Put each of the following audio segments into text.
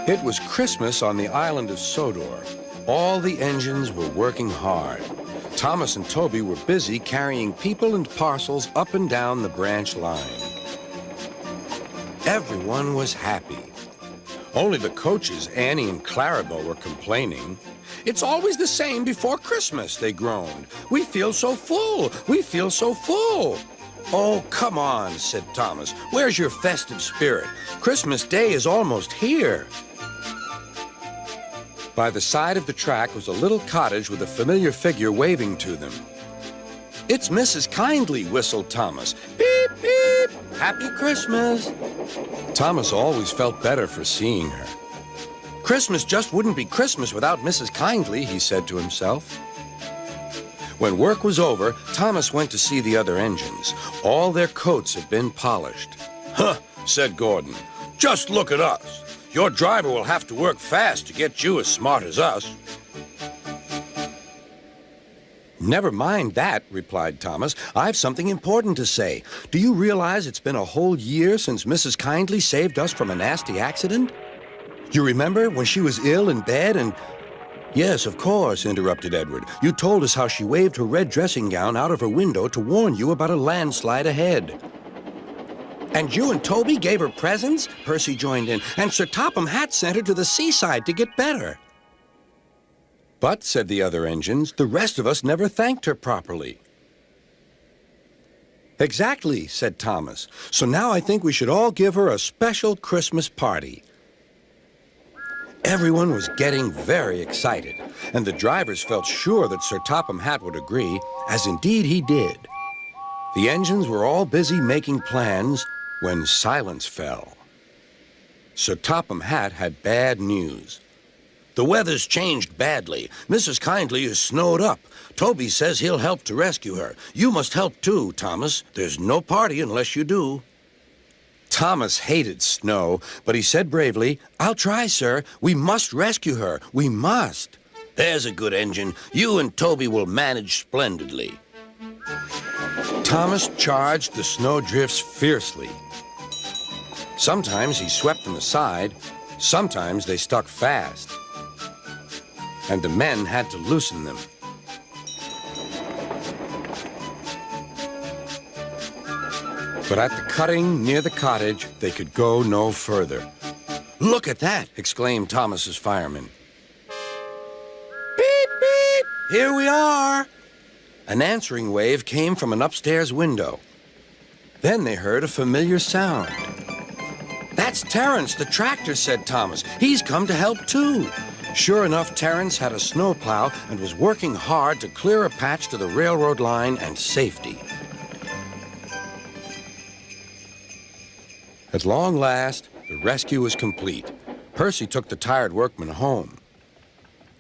It was Christmas on the island of Sodor. All the engines were working hard. Thomas and Toby were busy carrying people and parcels up and down the branch line. Everyone was happy. Only the coaches, Annie and Clarabelle, were complaining. "It's always the same before Christmas," they groaned. "We feel so full. We feel so full." "Oh, come on," said Thomas. "Where's your festive spirit? Christmas Day is almost here." By the side of the track was a little cottage with a familiar figure waving to them. "It's Mrs. Kindly," whistled Thomas. "Beep, beep! Happy Christmas!" Thomas always felt better for seeing her. Christmas just wouldn't be Christmas without Mrs. Kindly, he said to himself. When work was over, Thomas went to see the other engines. All their coats had been polished. "Huh," said Gordon. "Just look at us. Your driver will have to work fast to get you as smart as us." "Never mind that," replied Thomas. "I've something important to say. Do you realize it's been a whole year since Mrs. Kindly saved us from a nasty accident? You remember when she was ill in bed and—" "Yes, of course," interrupted Edward. "You told us how she waved her red dressing gown out of her window to warn you about a landslide ahead." "And you and Toby gave her presents?" Percy joined in. "And Sir Topham Hatt sent her to the seaside to get better." "But," said the other engines, "the rest of us never thanked her properly." "Exactly," said Thomas. "So now I think we should all give her a special Christmas party." Everyone was getting very excited, and the drivers felt sure that Sir Topham Hatt would agree, as indeed he did. The engines were all busy making plans when silence fell. Sir Topham Hatt had bad news. "The weather's changed badly. Mrs. Kindly is snowed up. Toby says he'll help to rescue her. You must help too, Thomas. There's no party unless you do." Thomas hated snow, but he said bravely, "I'll try, sir. We must rescue her. We must." "There's a good engine. You and Toby will manage splendidly." Thomas charged the snowdrifts fiercely. Sometimes he swept them aside. Sometimes they stuck fast. And the men had to loosen them. But at the cutting near the cottage, they could go no further. "Look at that!" exclaimed Thomas's fireman. "Beep, beep! Here we are!" An answering wave came from an upstairs window. Then they heard a familiar sound. "That's Terence, the tractor," said Thomas. "He's come to help too." Sure enough, Terence had a snowplow and was working hard to clear a patch to the railroad line and safety. At long last, the rescue was complete. Percy took the tired workmen home.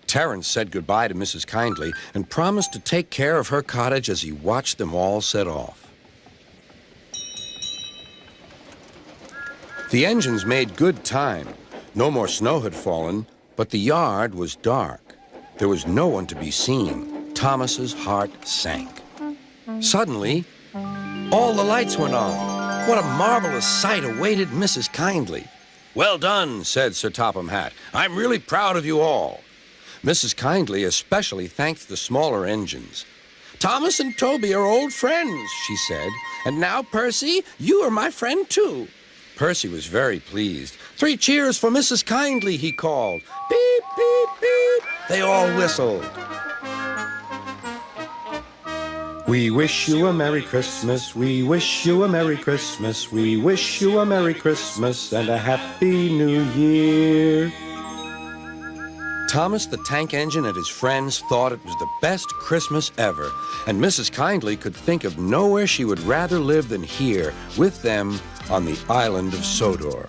Terence said goodbye to Mrs. Kindly and promised to take care of her cottage as he watched them all set off. The engines made good time. No more snow had fallen, but the yard was dark. There was no one to be seen. Thomas's heart sank. Suddenly, all the lights went on. What a marvelous sight awaited Mrs. Kindly. "Well done," said Sir Topham Hatt. "I'm really proud of you all." Mrs. Kindly especially thanked the smaller engines. "Thomas and Toby are old friends," she said. "And now, Percy, you are my friend too." Percy was very pleased. "3 cheers for Mrs. Kindly," he called. "Beep, beep, beep." They all whistled. "We wish you a Merry Christmas, we wish you a Merry Christmas, we wish you a Merry Christmas and a Happy New Year." Thomas the tank engine and his friends thought it was the best Christmas ever, and Mrs. Kindly could think of nowhere she would rather live than here with them on the island of Sodor.